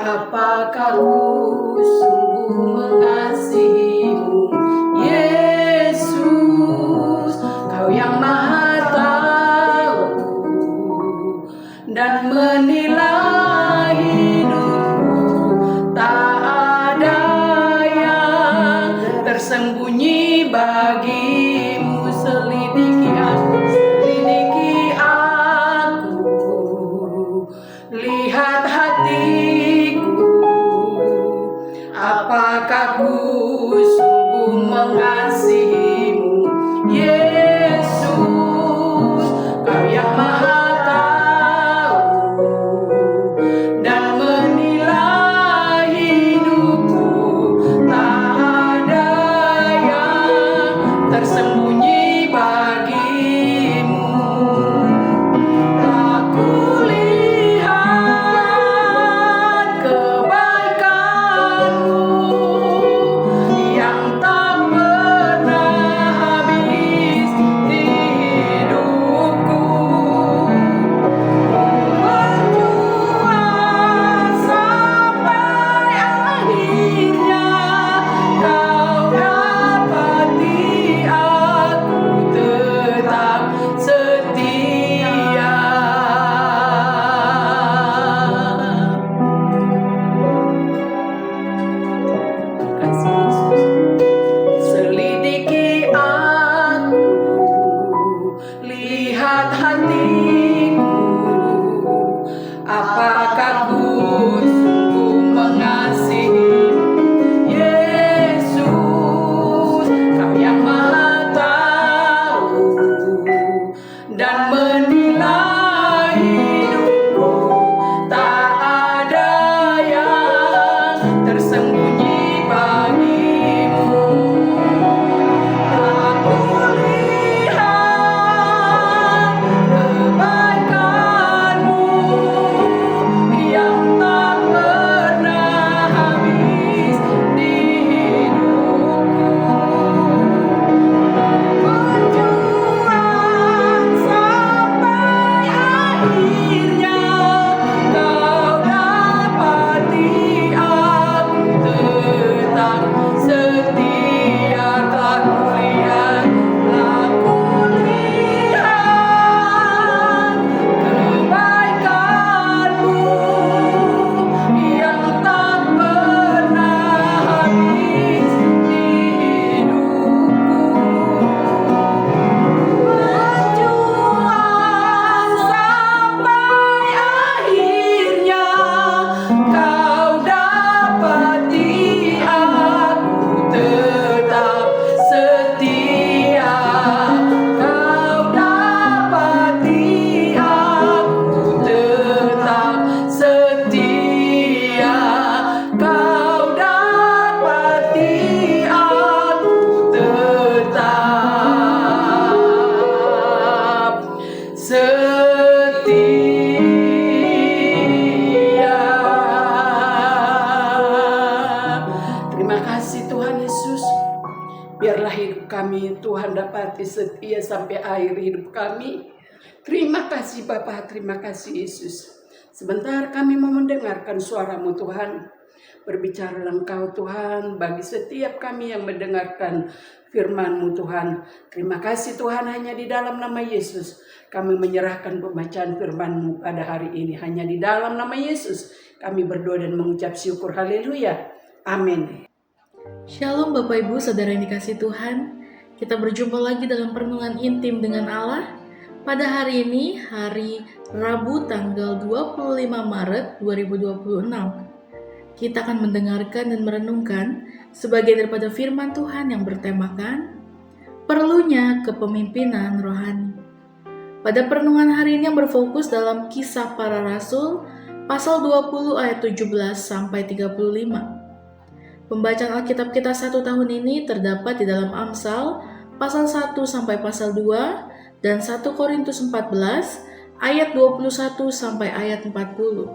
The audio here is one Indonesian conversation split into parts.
Apakah ku sungguh mengasihimu, Yesus? Kau yang Maha tahu dan menilai hidupku. Tak ada yang tersembunyi bagimu. Selidiki aku, lihat hatiku. Apakah ku sungguh mengasihimu, Yesus? Kau yang Maha tahu dan menilai hidupku. Tak ada yang tersembunyi bagimu. Aku lihat kebaikanmu yang tak pernah habis di hidupku. Berjuang sampai akhirnya kau dapati aku tetap setia. Kasih Yesus. Selidiki aku, lihat hatiku. Apakah ku sungguh mengasihimu, Yesus? Kau yang Maha tahu dan menilai hidupku. Tak ada yang tersembunyi bagimu. Aku lihat kebaikanmu yang tak pernah habis di hidupku. Berjuang sampai akhirnya kau dapati aku tetap setia. Aku lihat kebaikanmu yang tak pernah habis di hidupku. Berjuang sampai akhirnya kau dapati aku tetap setia. Kau dapati aku tetap setia. Kau dapati aku tetap setia. Terima kasih Tuhan Yesus. Biarlah hidup kami Tuhan dapati setia sampai akhir hidup kami. Terima kasih Bapa, terima kasih Yesus. Sebentar kami mau mendengarkan suara-Mu Tuhan. Berbicaralah Engkau Tuhan bagi setiap kami yang mendengarkan firman-Mu Tuhan. Terima kasih Tuhan, hanya di dalam nama Yesus kami menyerahkan pembacaan firman-Mu pada hari ini. Hanya di dalam nama Yesus kami berdoa dan mengucap syukur. Haleluya. Amin. Shalom Bapak Ibu Saudara yang dikasihi Tuhan. Kita berjumpa lagi dalam perenungan intim dengan Allah. Pada hari ini, hari Rabu tanggal 25 Maret 2026. Kita akan mendengarkan dan merenungkan sebagian daripada firman Tuhan yang bertemakan perlunya kepemimpinan rohani. Pada perenungan hari ini yang berfokus dalam Kisah Para Rasul pasal 20 ayat 17 sampai 35. Pembacaan Alkitab kita satu tahun ini terdapat di dalam Amsal pasal 1 sampai pasal 2 dan 1 Korintus 14 ayat 21 sampai ayat 40.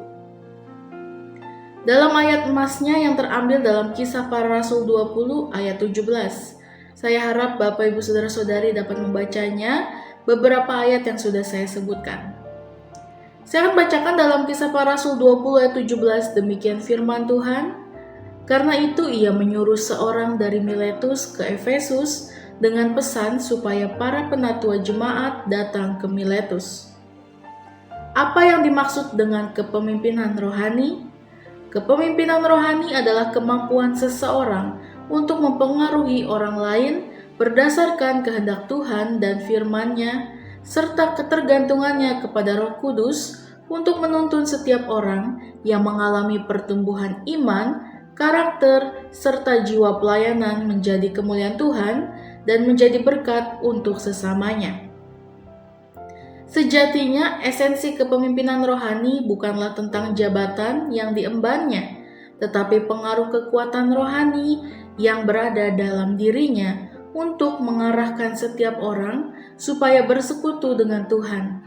Dalam ayat emasnya yang terambil dalam Kisah Para Rasul 20 ayat 17. Saya harap Bapak Ibu Saudara-saudari dapat membacanya beberapa ayat yang sudah saya sebutkan. Saya akan bacakan dalam Kisah Para Rasul 20 ayat 17, demikian firman Tuhan. Karena itu ia menyuruh seorang dari Miletus ke Efesus dengan pesan supaya para penatua jemaat datang ke Miletus. Apa yang dimaksud dengan kepemimpinan rohani? Kepemimpinan rohani adalah kemampuan seseorang untuk mempengaruhi orang lain berdasarkan kehendak Tuhan dan firman-Nya, serta ketergantungannya kepada Roh Kudus untuk menuntun setiap orang yang mengalami pertumbuhan iman, karakter, serta jiwa pelayanan menjadi kemuliaan Tuhan dan menjadi berkat untuk sesamanya. Sejatinya, esensi kepemimpinan rohani bukanlah tentang jabatan yang diembannya, tetapi pengaruh kekuatan rohani yang berada dalam dirinya untuk mengarahkan setiap orang supaya bersekutu dengan Tuhan.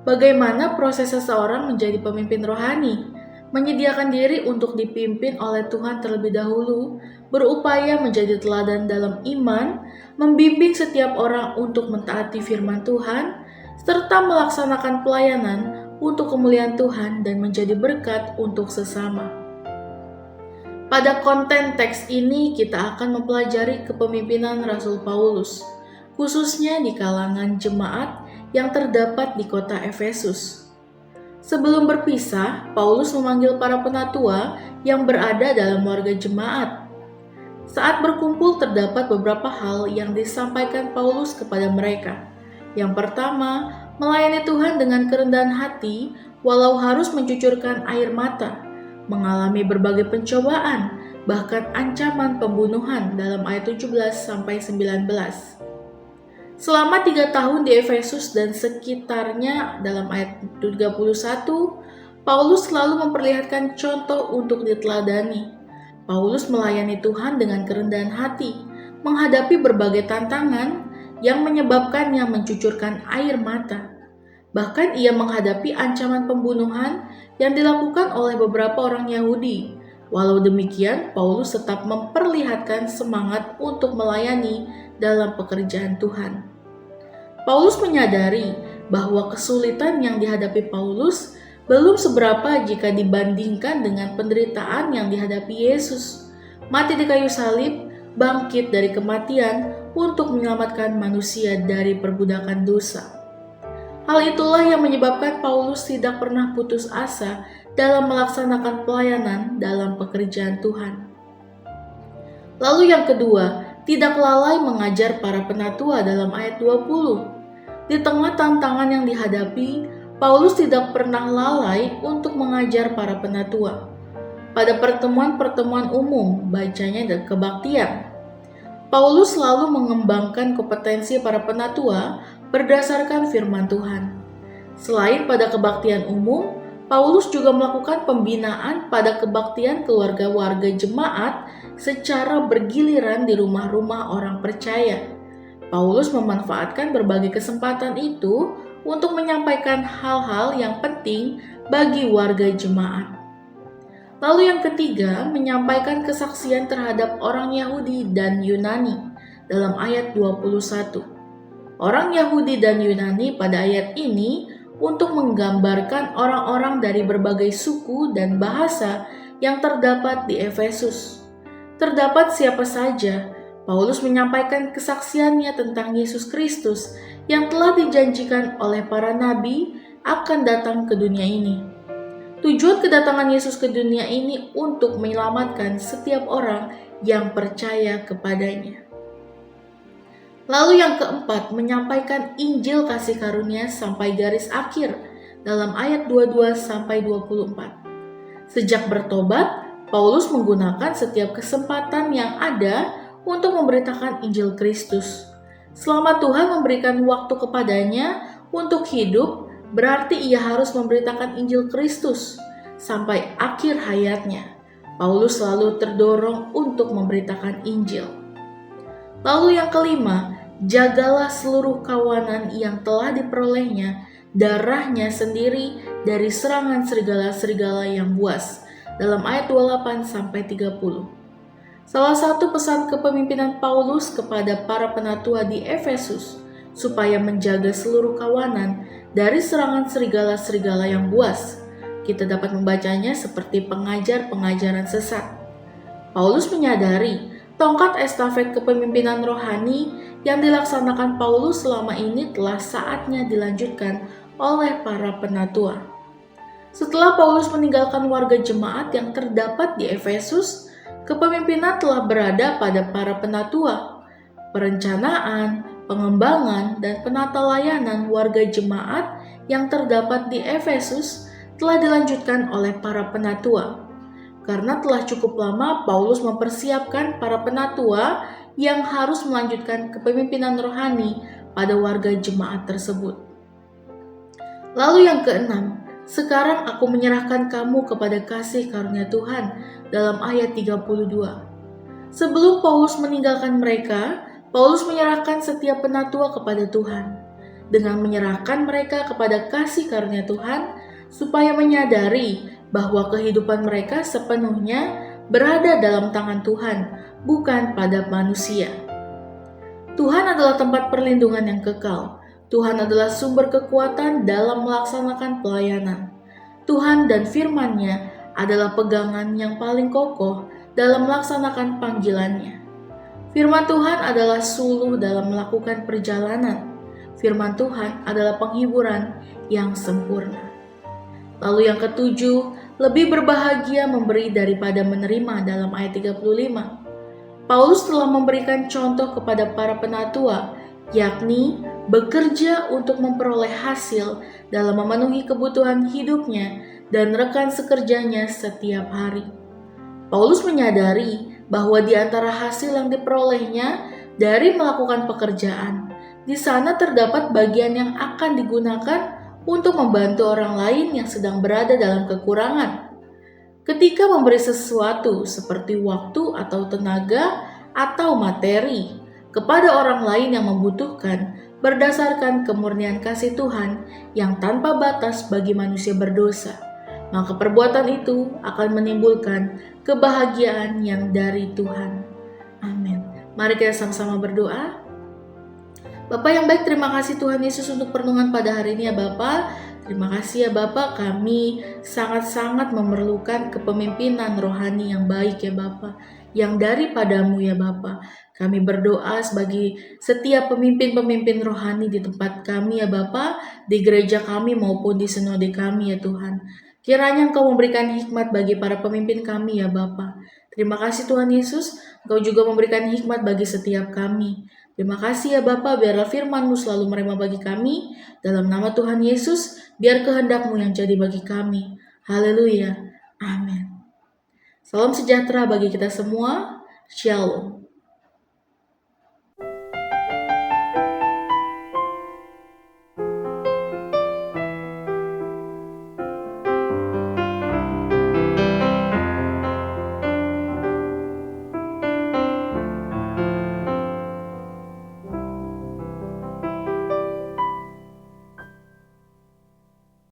Bagaimana proses seseorang menjadi pemimpin rohani? Menyediakan diri untuk dipimpin oleh Tuhan terlebih dahulu, berupaya menjadi teladan dalam iman, membimbing setiap orang untuk mentaati firman Tuhan, serta melaksanakan pelayanan untuk kemuliaan Tuhan dan menjadi berkat untuk sesama. Pada konten teks ini kita akan mempelajari kepemimpinan Rasul Paulus, khususnya di kalangan jemaat yang terdapat di kota Efesus. Sebelum berpisah, Paulus memanggil para penatua yang berada dalam warga jemaat. Saat berkumpul terdapat beberapa hal yang disampaikan Paulus kepada mereka. Yang pertama, melayani Tuhan dengan kerendahan hati walau harus mencucurkan air mata, mengalami berbagai pencobaan, bahkan ancaman pembunuhan dalam ayat 17-19. Selama 3 tahun di Efesus dan sekitarnya dalam ayat 31, Paulus selalu memperlihatkan contoh untuk diteladani. Paulus melayani Tuhan dengan kerendahan hati, menghadapi berbagai tantangan yang menyebabkannya mencucurkan air mata. Bahkan ia menghadapi ancaman pembunuhan yang dilakukan oleh beberapa orang Yahudi. Walau demikian, Paulus tetap memperlihatkan semangat untuk melayani dalam pekerjaan Tuhan. Paulus menyadari bahwa kesulitan yang dihadapi Paulus belum seberapa jika dibandingkan dengan penderitaan yang dihadapi Yesus. Mati di kayu salib, bangkit dari kematian untuk menyelamatkan manusia dari perbudakan dosa. Hal itulah yang menyebabkan Paulus tidak pernah putus asa dalam melaksanakan pelayanan dalam pekerjaan Tuhan. Lalu yang kedua, tidak lalai mengajar para penatua dalam ayat 20. Di tengah tantangan yang dihadapi, Paulus tidak pernah lalai untuk mengajar para penatua. Pada pertemuan-pertemuan umum, bacanya dan kebaktian, Paulus selalu mengembangkan kompetensi para penatua berdasarkan firman Tuhan. Selain pada kebaktian umum, Paulus juga melakukan pembinaan pada kebaktian keluarga warga jemaat secara bergiliran di rumah-rumah orang percaya. Paulus memanfaatkan berbagai kesempatan itu untuk menyampaikan hal-hal yang penting bagi warga jemaat. Lalu yang ketiga, menyampaikan kesaksian terhadap orang Yahudi dan Yunani dalam ayat 21. Orang Yahudi dan Yunani pada ayat ini untuk menggambarkan orang-orang dari berbagai suku dan bahasa yang terdapat di Efesus. Terdapat siapa saja, Paulus menyampaikan kesaksiannya tentang Yesus Kristus yang telah dijanjikan oleh para nabi akan datang ke dunia ini. Tujuan kedatangan Yesus ke dunia ini untuk menyelamatkan setiap orang yang percaya kepadanya. Lalu yang keempat, menyampaikan Injil kasih karunia sampai garis akhir dalam ayat 22-24. Sejak bertobat, Paulus menggunakan setiap kesempatan yang ada untuk memberitakan Injil Kristus. Selama Tuhan memberikan waktu kepadanya untuk hidup, berarti ia harus memberitakan Injil Kristus sampai akhir hayatnya. Paulus selalu terdorong untuk memberitakan Injil. Lalu yang kelima, jagalah seluruh kawanan yang telah diperolehnya darahnya sendiri dari serangan serigala-serigala yang buas dalam ayat 28-30. Salah satu pesan kepemimpinan Paulus kepada para penatua di Efesus supaya menjaga seluruh kawanan dari serangan serigala-serigala yang buas. Kita dapat membacanya seperti pengajar-pengajaran sesat. Paulus menyadari tongkat estafet kepemimpinan rohani yang dilaksanakan Paulus selama ini telah saatnya dilanjutkan oleh para penatua. Setelah Paulus meninggalkan warga jemaat yang terdapat di Efesus, kepemimpinan telah berada pada para penatua. Perencanaan, pengembangan, dan penata layanan warga jemaat yang terdapat di Efesus telah dilanjutkan oleh para penatua. Karena telah cukup lama Paulus mempersiapkan para penatua yang harus melanjutkan kepemimpinan rohani pada warga jemaat tersebut. Lalu yang keenam, sekarang aku menyerahkan kamu kepada kasih karunia Tuhan dalam ayat 32. Sebelum Paulus meninggalkan mereka, Paulus menyerahkan setiap penatua kepada Tuhan. Dengan menyerahkan mereka kepada kasih karunia Tuhan, supaya menyadari bahwa kehidupan mereka sepenuhnya berada dalam tangan Tuhan, bukan pada manusia. Tuhan adalah tempat perlindungan yang kekal. Tuhan adalah sumber kekuatan dalam melaksanakan pelayanan. Tuhan dan firman-Nya adalah pegangan yang paling kokoh dalam melaksanakan panggilannya. Firman Tuhan adalah suluh dalam melakukan perjalanan. Firman Tuhan adalah penghiburan yang sempurna. Lalu yang ketujuh, lebih berbahagia memberi daripada menerima dalam ayat 35. Paulus telah memberikan contoh kepada para penatua, yakni bekerja untuk memperoleh hasil dalam memenuhi kebutuhan hidupnya dan rekan sekerjanya setiap hari. Paulus menyadari bahwa di antara hasil yang diperolehnya dari melakukan pekerjaan, di sana terdapat bagian yang akan digunakan untuk membantu orang lain yang sedang berada dalam kekurangan. Ketika memberi sesuatu seperti waktu atau tenaga atau materi kepada orang lain yang membutuhkan berdasarkan kemurnian kasih Tuhan yang tanpa batas bagi manusia berdosa, maka perbuatan itu akan menimbulkan kebahagiaan yang dari Tuhan. Amin. Mari kita sama-sama berdoa. Bapa yang baik, terima kasih Tuhan Yesus untuk perenungan pada hari ini ya Bapa. Terima kasih ya Bapa, kami sangat-sangat memerlukan kepemimpinan rohani yang baik ya Bapa, yang daripadamu ya Bapa. Kami berdoa sebagai setiap pemimpin-pemimpin rohani di tempat kami ya Bapa, di gereja kami maupun di sinode kami ya Tuhan. Kiranya Engkau memberikan hikmat bagi para pemimpin kami ya Bapa. Terima kasih Tuhan Yesus, Engkau juga memberikan hikmat bagi setiap kami. Terima kasih ya Bapa, biarlah firman-Mu selalu merema bagi kami. Dalam nama Tuhan Yesus, biar kehendak-Mu yang jadi bagi kami. Haleluya. Amin. Salam sejahtera bagi kita semua. Shalom.